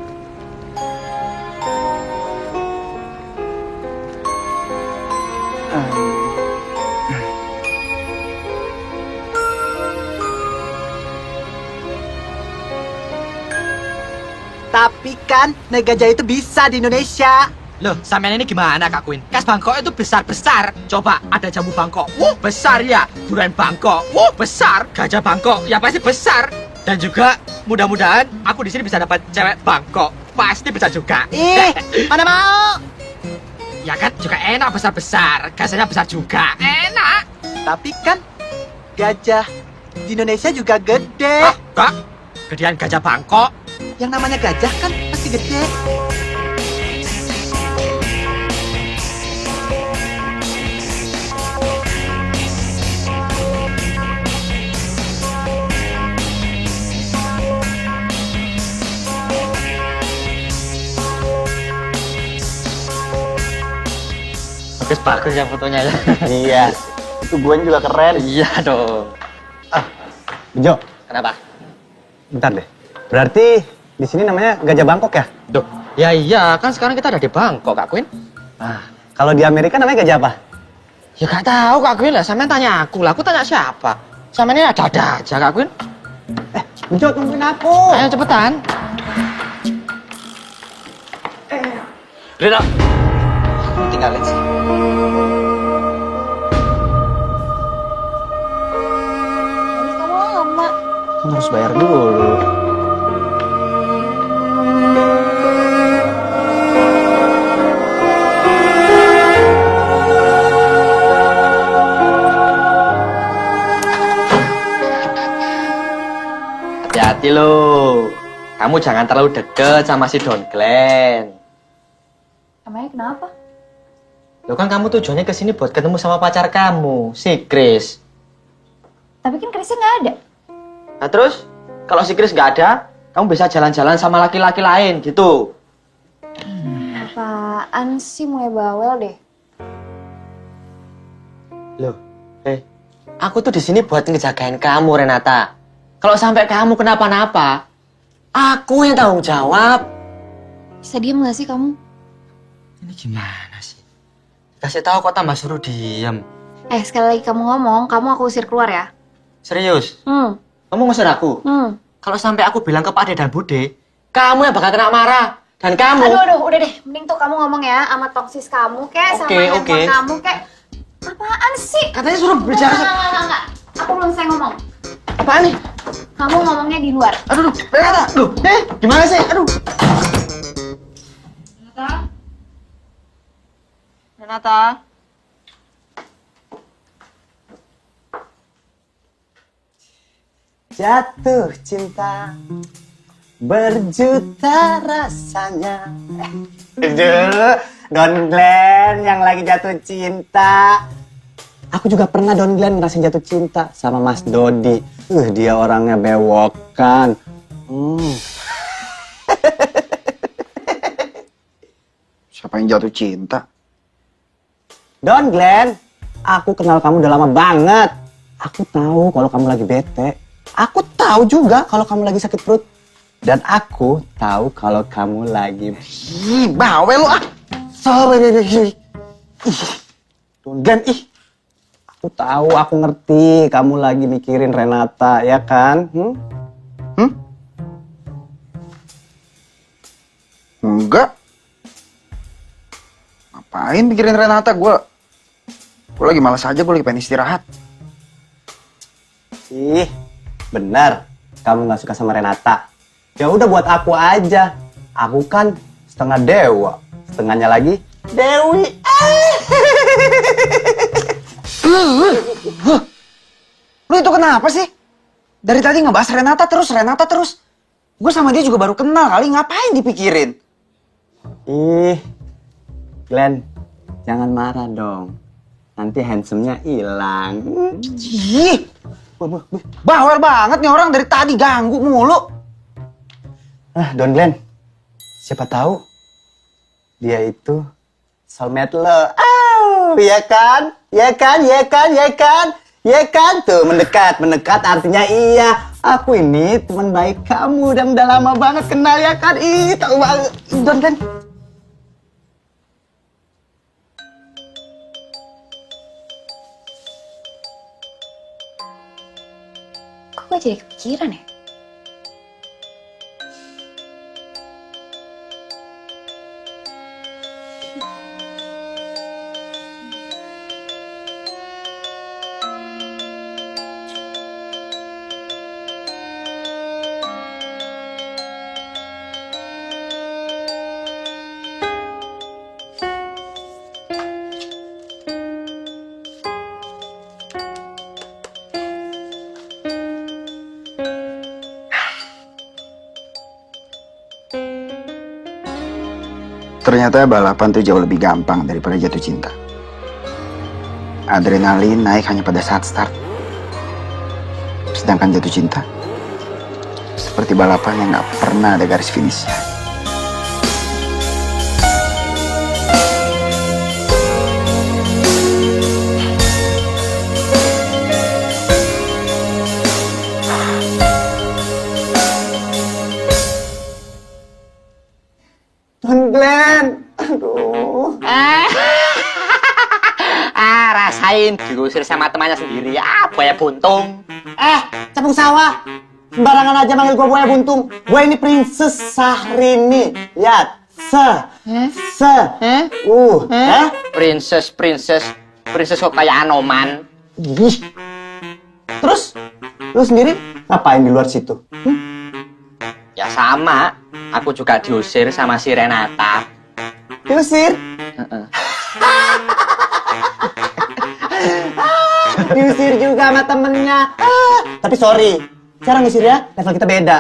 Tapi kan naik gajah itu bisa di Indonesia. Loh, sampean ini gimana Kak Queen? Kas Bangkok itu besar-besar. Coba ada jambu Bangkok. Wuh, besar ya. Durian Bangkok. Wuh, besar. Gajah Bangkok. Ya pasti besar. Dan juga mudah-mudahan aku di sini bisa dapat cewek Bangkok. Pasti bisa juga. Ih, mana mau? Ya kan juga enak besar-besar. Gajahnya besar juga. Enak. Tapi kan gajah di Indonesia juga gede. Ah, Kak. Gedean Gajah Bangkok. Yang namanya gajah kan pasti gede. Bagus ya fotonya ya. Iya. Itu guanya juga keren. Iya dong. Bejo, Kenapa? bentar deh. Berarti di sini namanya Gajah Bangkok ya? Duh, ya iya kan sekarang kita ada di Bangkok Kak Queen. Kalau di Amerika namanya gajah apa? Ya gak tahu Kak Queen lah, sampean tanya aku lah, aku tanya siapa? Sampean ini ada aja Kak Queen. Bejo, tungguin aku. Ayo cepetan. Rina. Tinggalin sih. Terus kamu lama. Kan harus bayar dulu. Hati-hati lo. Kamu jangan terlalu deket sama si Don Glenn. Emangnya kenapa? Lo kan kamu tujuannya ke sini buat ketemu sama pacar kamu, si Chris. Tapi kan Krisnya nggak ada. Nah terus, kalau si Chris nggak ada, kamu bisa jalan-jalan sama laki-laki lain gitu. Apaan sih, mulai bawel deh. Loh, aku tuh di sini buat ngejagain kamu, Renata. Kalau sampai kamu kenapa-napa, aku yang tanggung jawab. Bisa diem nggak sih kamu? Ini gimana sih? Kasih tahu kok tambah suruh diem. Sekali lagi kamu ngomong, kamu aku usir keluar ya. Serius? Hmm. Kamu ngusir aku? Hmm. Kalau sampai aku bilang ke Pak Ade dan Bude, kamu yang bakal kena marah. Dan kamu... Aduh, udah deh. Mending tuh kamu ngomong ya sama toksis kamu kek, sama handphone kamu kek. Apaan sih? Katanya suruh bicara... Enggak. Aku belum selesai ngomong. Apaan nih? Kamu ngomongnya di luar. Aduh, Renata. Aduh, gimana sih? Aduh. Renata. Jatuh cinta berjuta rasanya. Don Glenn. Glenn yang lagi jatuh cinta. Aku juga pernah Don Glenn ngerasain jatuh cinta sama Mas Dodi. Dia orangnya bewokan. Siapa yang jatuh cinta? Don Glenn, aku kenal kamu udah lama banget. Aku tahu kalau kamu lagi bete. Aku tahu juga kalau kamu lagi sakit perut. Dan aku tahu kalau kamu lagi... Ih, bawel lu ah. Don Glenn, Aku tahu, aku ngerti kamu lagi mikirin Renata, ya kan? Enggak. Ngapain mikirin Renata? Gue lagi malas aja, gue lagi pengen istirahat. Benar. Kamu gak suka sama Renata. Ya udah buat aku aja. Aku kan setengah dewa, setengahnya lagi Dewi. Lu itu kenapa sih? Dari tadi ngebahas Renata terus. Gue sama dia juga baru kenal kali, ngapain dipikirin? Glenn, jangan marah dong. Nanti handsome-nya hilang. Bawel banget nih orang, dari tadi ganggu mulu. Don Glenn, siapa tahu dia itu soulmate lo. Ya kan? Tuh mendekat artinya iya. Aku ini teman baik kamu dan udah lama banget kenal ya kan? Tahu banget. Don Glenn. Kok gue jadi kepikiran ya? Ternyata balapan tuh jauh lebih gampang daripada jatuh cinta. Adrenalin naik hanya pada saat start. Sedangkan jatuh cinta seperti balapan yang gak pernah ada garis finishnya. Don Glenn, aduh. Rasain diusir sama temannya sendiri. Buaya buntung. Capung sawah. Sembarangan aja manggil gue buaya buntung. Gue ini Princess Syahrini. Lihat. Princess kok kayak Anoman. Terus, lu sendiri ngapain di luar situ? Ya sama, aku juga diusir sama si Renata. Diusir? Diusir juga sama temennya. Tapi sorry, cara ngusirnya level kita beda.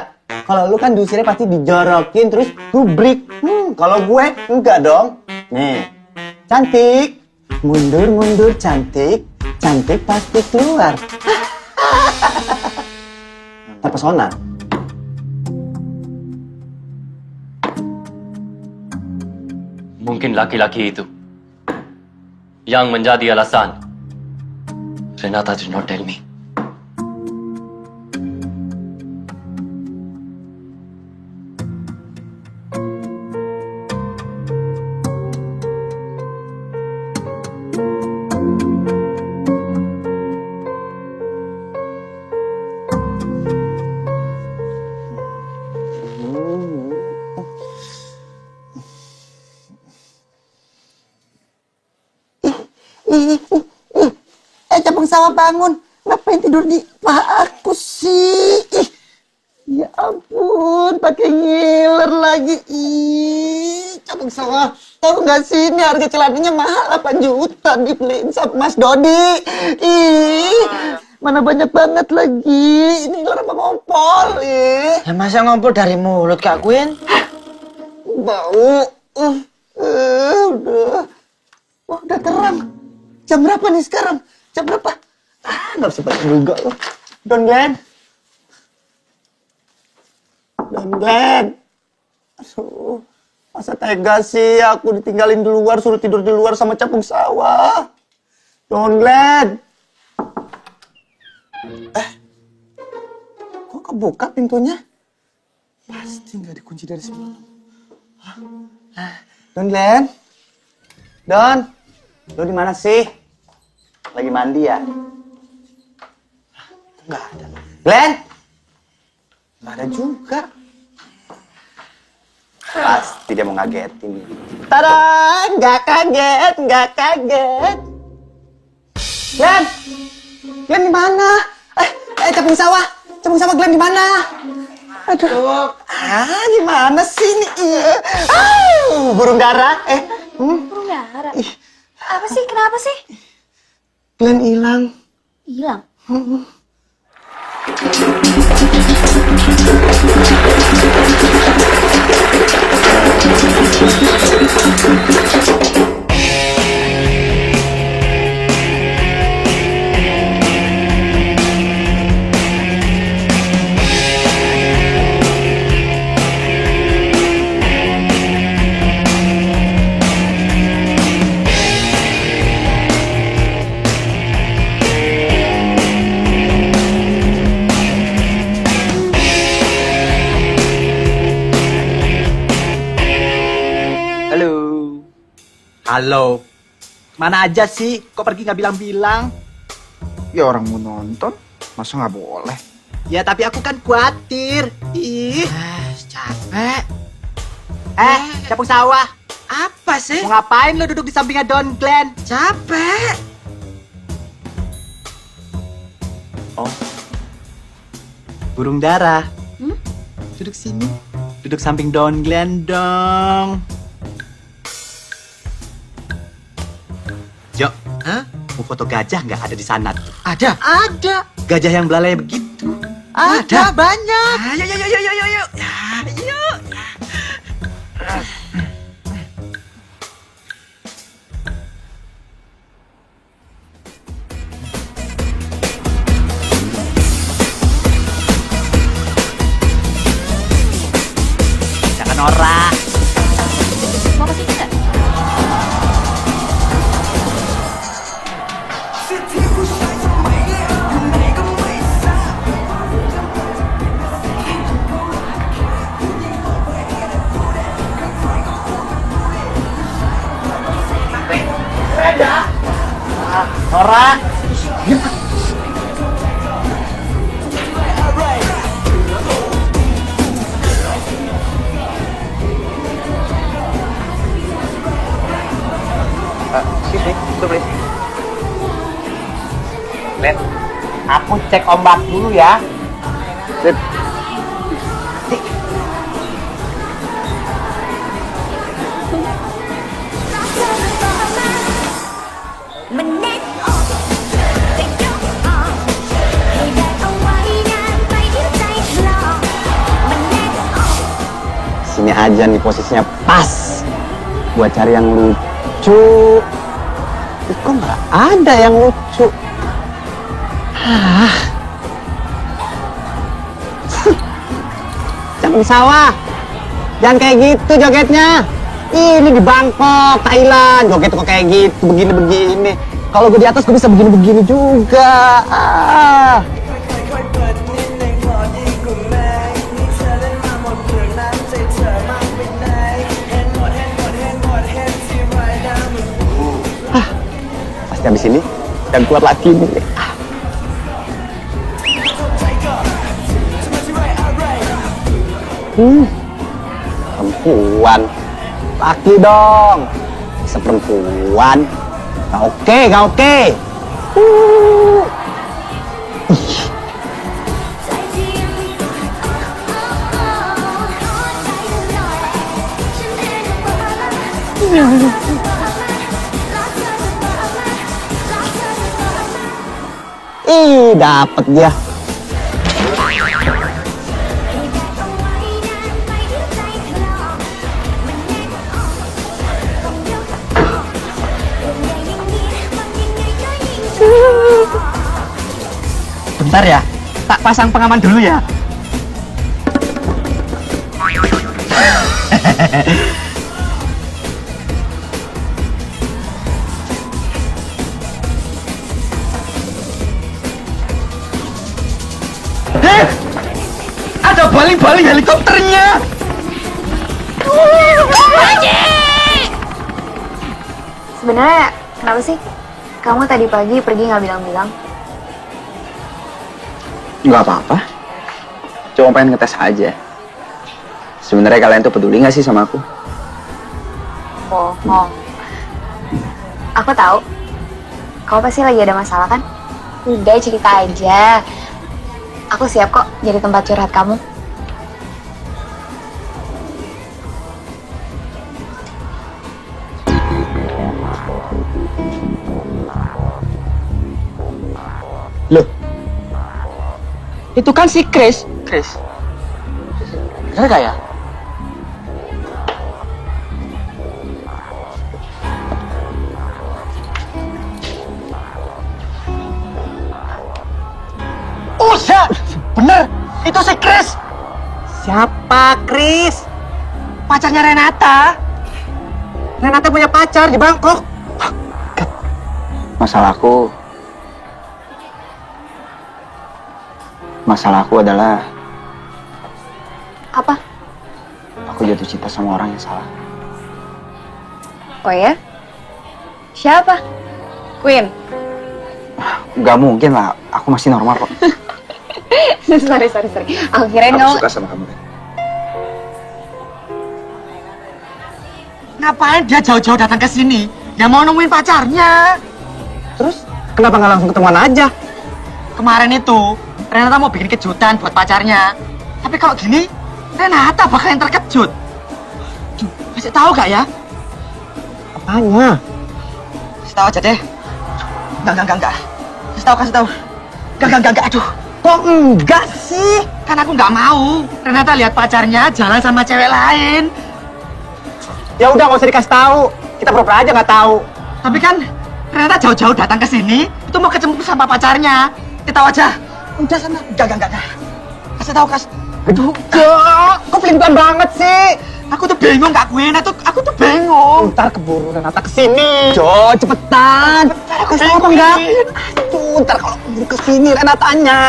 Kalau lu kan diusirnya pasti dijorokin terus gubrik. Kalau gue enggak dong. Nih, cantik. Mundur cantik. Cantik pasti keluar. Terpesona. Mungkin laki-laki itu yang menjadi alasan Renata did not tell me. Capung sawah bangun. Ngapain tidur di paha aku sih? Ya ampun, pakai ngiler lagi. Capung sawah. Tahu nggak sih ini harga celananya mahal 8 juta dibeliin sama Mas Dodi. Mana banyak banget lagi. Ini ngiler apa ngompol? Ya masa ngompol dari mulut Kak Queen? Bau. Udah. Wah, udah terang. Jam berapa nih sekarang? Jam berapa? Nggak bisa baca juga loh. Don Glenn. Don Glenn. Aduh, masa tega sih aku ditinggalin di luar, suruh tidur di luar sama capung sawah. Don Glenn. Kok kebuka pintunya? Pasti nggak dikunci dari semalam. Don Glenn. Don. Lo di mana sih? Lagi mandi ya? Nggak ada. Glenn? Nggak ada juga. Pasti dia mau ngagetin. Tada! Nggak kaget, nggak kaget. Glenn! Glenn di mana? Capung sawah. Capung sawah Glenn di mana? Aduh. Gimana sih ini? Burung dara. Burung dara? Apa sih? Kenapa sih? Glenn hilang. Hilang? Halo. Mana aja sih? Kok pergi nggak bilang-bilang? Ya orang mau nonton, masa nggak boleh? Ya tapi aku kan khawatir. Ih. Capek. Capung sawah. Apa sih? Mau ngapain lo duduk di sampingnya Don Glenn? Capek. Oh. Burung dara. Duduk sini. Duduk samping Don Glenn dong. Jo, mau foto gajah nggak ada di sana tuh? Ada. Ada. Gajah yang belalai begitu? Ada banyak. Yuk. Yuk. Jangan norak. Mau ke sini nggak? Norak. Sini, please. Glenn, aku cek ombak dulu ya. Sip. Sini aja nih posisinya pas buat cari yang lucu. Kok nggak ada yang lucu? Capung sawah, jangan kayak gitu jogetnya. Ini di Bangkok, Thailand, joget kok kayak gitu, begini-begini. Kalau gue di atas gue bisa begini-begini juga. Pasti habis ini dan kuat lagi nih. Perempuan, laki dong. Bisa perempuan. Gak oke, gak oke. Ih, dapet dia. Bentar ya, tak pasang pengaman dulu ya. Ada baling-baling helikopternya. Sebenarnya kenapa sih? Kamu tadi pagi pergi nggak bilang-bilang? Nggak apa-apa. Cuma pengen ngetes aja. Sebenarnya kalian tuh peduli nggak sih sama aku? Bohong. Aku tahu. Kamu pasti lagi ada masalah kan? Udah cerita aja. Aku siap kok jadi tempat curhat kamu. Loh, itu kan si Chris. Bener gak ya? Oh ya, bener, itu si Chris. Siapa Chris? Pacarnya Renata. Renata punya pacar di Bangkok. Masalahku adalah Apa? aku jatuh cinta sama orang yang salah. Oh ya? Siapa? Queen? Gak mungkin lah, aku masih normal kok. sorry. Aku kirain kamu... Aku suka sama kamu. Ngapain dia jauh-jauh datang ke sini? Ya mau nemuin pacarnya. Terus kenapa nggak langsung ketemuan aja? Kemarin itu Renata mau bikin kejutan buat pacarnya. Tapi kalau gini, Renata bakal yang terkejut. Duh, kasih tahu gak ya? Apanya? Kasih tahu aja deh. Enggak. Kasih tahu. Enggak. Aduh, kok enggak sih? Kan aku nggak mau Renata lihat pacarnya jalan sama cewek lain. Ya udah nggak usah dikasih tahu. Kita pura-pura aja nggak tahu. Tapi kan Renata jauh-jauh datang ke sini itu mau ketemu sama pacarnya. Kita tahu aja. Udah sana. Enggak. Kasih tahu. Aduh, kok pelin-pelan banget sih? Aku tuh bingung Kak Gwen, aku tuh bingung. Ntar keburu Renata kesini. Jo, cepetan. Aku tahu apa enggak? Aduh, ntar kalau keburu kesini Renatanya.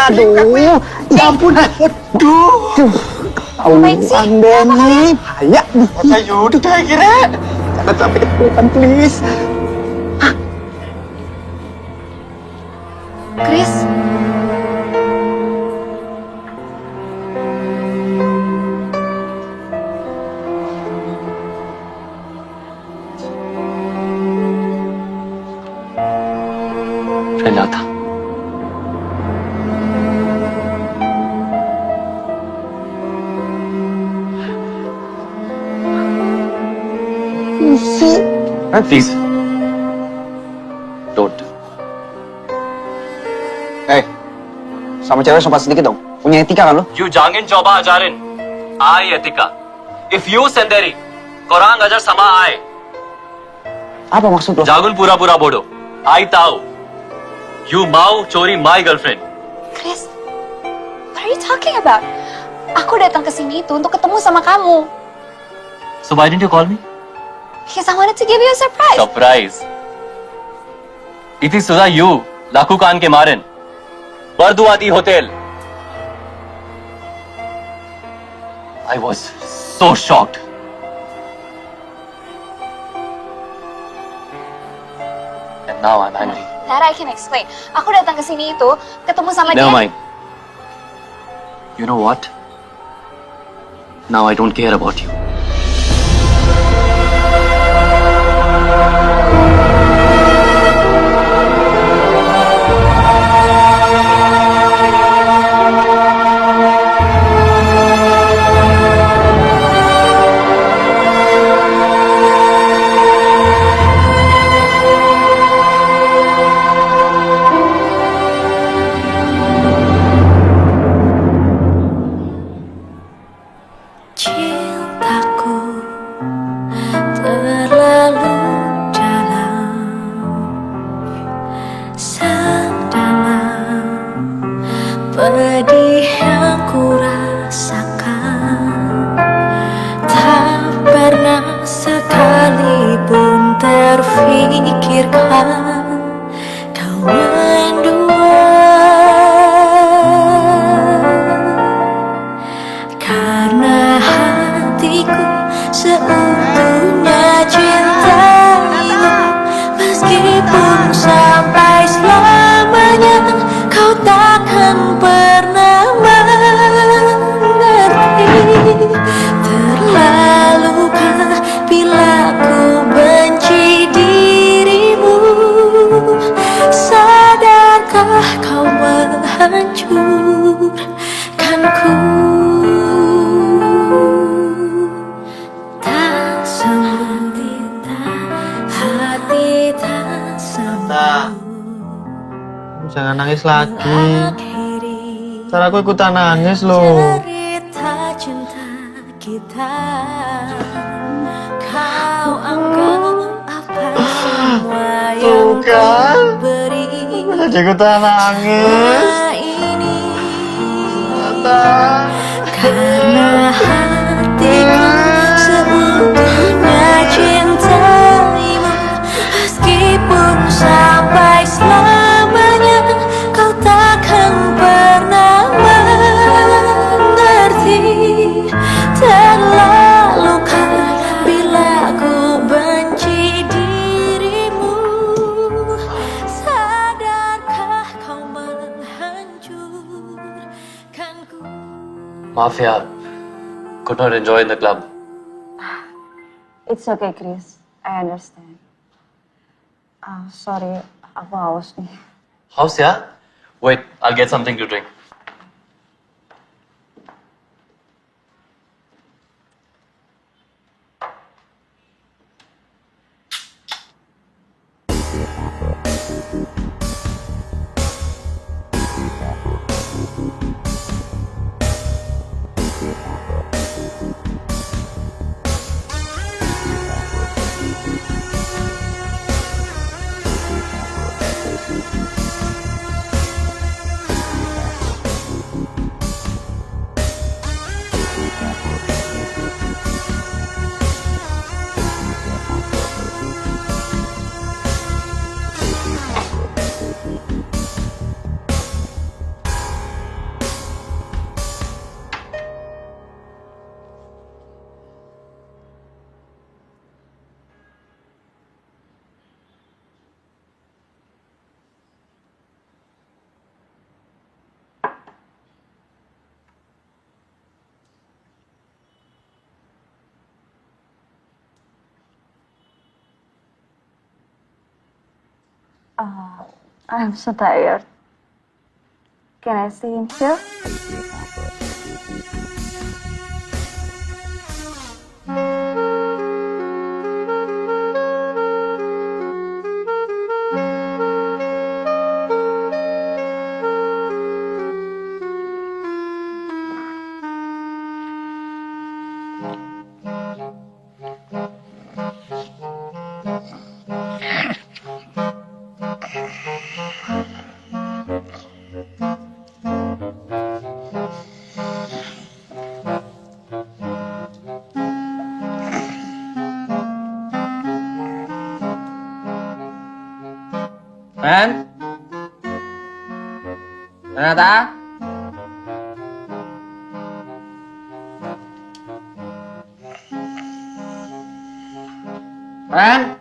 Aduh, ya ampun. Aduh. Ngapain sih? Andeni, bahaya. Ayo, udah kira. Jangan sampai kesulitan, please. Chris? Renata. Please. Don't. Sama cewek sopan sedikit dong. Punya etika kan lo? You jangan coba ajarin. I etika. If you sendiri, korang ajar sama I. Apa maksud lo? Jangan pura-pura bodoh. I tahu. You mau curi my girlfriend. Chris? What are you talking about? Aku datang ke sini itu untuk ketemu sama kamu. So why didn't you call me? Because I wanted to give you a surprise. Surprise. Itu sudah you lakukan kemarin. Bardwati Hotel. I was so shocked. And now I'm angry. That I can explain. Aku datang ke sini itu ketemu sama Never dia. mind. You know what? Now I don't care about you. Cinta pedih yang ku rasakan, tak pernah sekalipun terfikirkan kau mendua. Karena hatiku seutuhnya cintaimu, meskipun sampai selamanya kau takkan pernah mengerti. Terlalukah bila ku benci dirimu? Sadarkah kau menghancurkanku? Tak sembuh, hati tak sembuh. Jangan nangis lagi. Ntar aku ikutan nangis loh. Cerita cinta kita, kau anggap apa semua yang kau beri. Jadi ikutan nangis. Semua ini karena hatiku seutuhnya cintaimu, meskipun sampai selamanya kau takkan pernah mengerti. Terlalukah bila ku benci dirimu? Sadarkah kau menghancurkanku? Maaf ya, could not enjoy in the club. It's okay, Chris. I understand. Sorry, aku haus nih. House, yeah? Wait, I'll get something to drink. I'm so tired. Can I stay in here? Ren? Renata? Ren?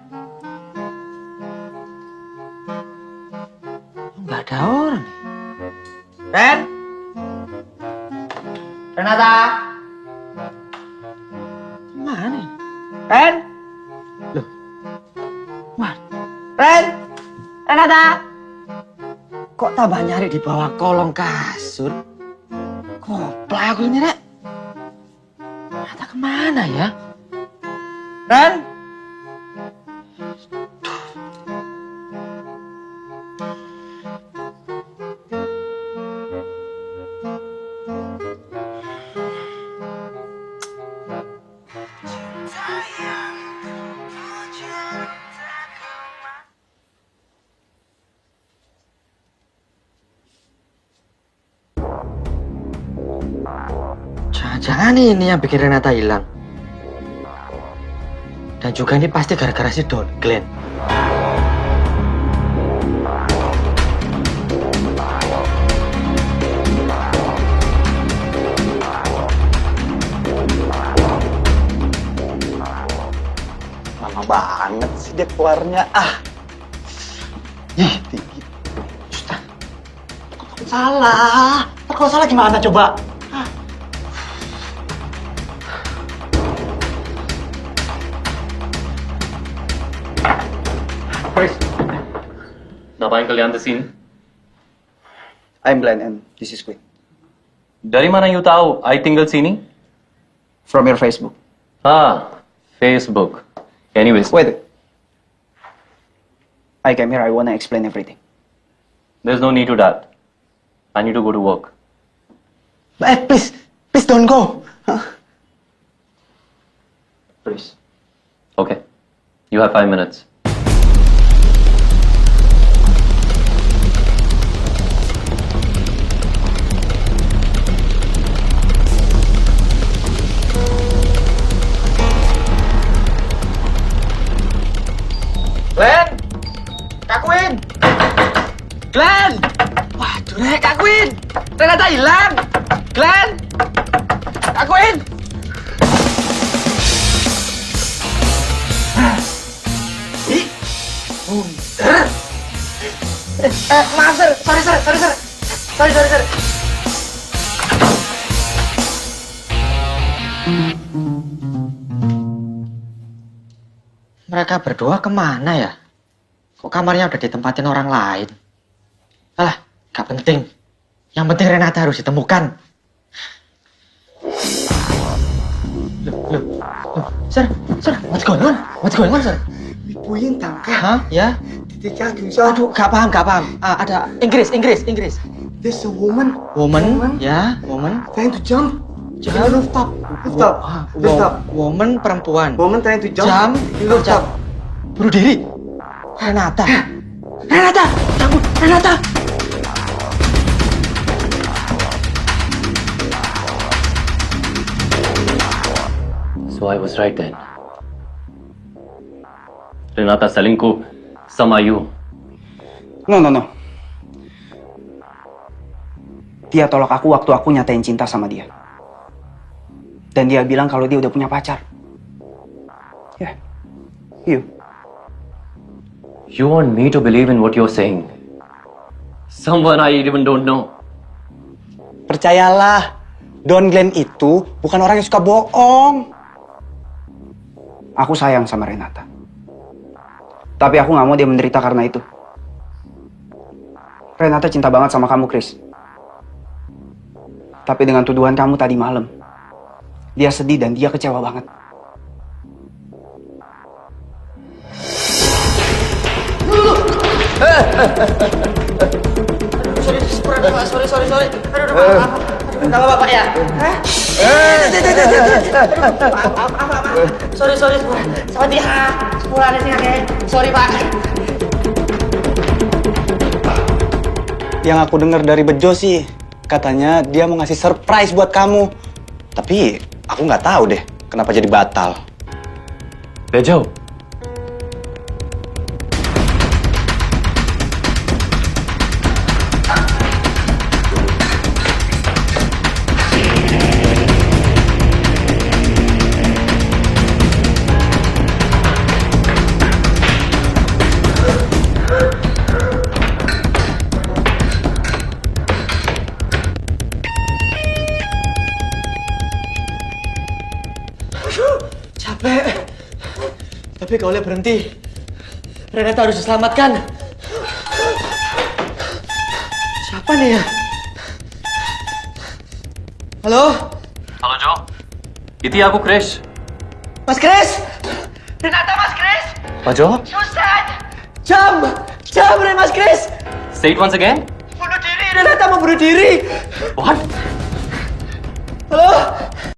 Nggak ada orang nih. Ren? Renata? Mana nih? Ren? Loh? Mana? Ren? Renata? Kok tambah nyari di bawah kolong kasur? Koplak aku ini, Rek. Renata kemana ya? Ren? Jangan-jangan ini yang bikin Renata hilang. Dan juga ini pasti gara-gara si Don Glenn. Lama banget sih dia keluarnya. Ih, tinggi. Justah. Takut salah. Kalau salah gimana coba? Ngapain kalian di sini? I'm Glenn and this is Quinn. Dari mana you tahu I tinggal sini? From your Facebook. Facebook. Anyways, Wait. I came here, I wanna explain everything. there's no need to that. I need to go to work. Please don't go. Please. Okay. You have 5 minutes. Glenn! Kak Quinn! Glenn! Waduh, Rek, Kak Quinn! Renata hilang! Glenn! Kak Quinn! Maaf, sir. Sorry. Mereka berdua kemana ya? Kok kamarnya udah ditempatin orang lain? Alah, gak penting. Yang penting Renata harus ditemukan. Loh. Sir, what's going on? What's going on, sir? Ibuin tangka. Hah? Ya? Titiknya bisa. Aduh, gak paham. Ada Inggris. There's a woman. Woman? Ya, woman. Trying to jump. Jump. Rooftop. Woman, perempuan. Woman trying to jump. Jump. In rooftop. Bunuh diri. Renata. Cabut, Renata. So I was right then. Renata selingkuh sama you. No. Dia tolak aku waktu aku nyatain cinta sama dia. Dan dia bilang kalau dia udah punya pacar. Ya, You want me to believe in what you're saying? Someone I even don't know. Percayalah, Don Glenn itu bukan orang yang suka bohong. Aku sayang sama Renata. Tapi aku gak mau dia menderita karena itu. Renata cinta banget sama kamu, Chris. Tapi dengan tuduhan kamu tadi malam, dia sedih dan dia kecewa banget. Sorry. Aduh, maaf. Gak apa-apa, Pak, ya? Sorry. Sepuluh ada sih, kakek. Sorry, Pak. Yang aku dengar dari Bejo sih, katanya dia mau ngasih surprise buat kamu. Tapi aku nggak tahu deh kenapa jadi batal. Bejo. Capek. Tapi kalau berhenti, Renata harus diselamatkan. Siapa nih ya? Halo? Halo, Jo. Itu aku, Chris. Mas Chris? Renata, Mas Chris? Pak Jo? Susan! Jam, Mas Chris! Say it once again. Bunuh diri, Renata mau bunuh diri. What? Halo?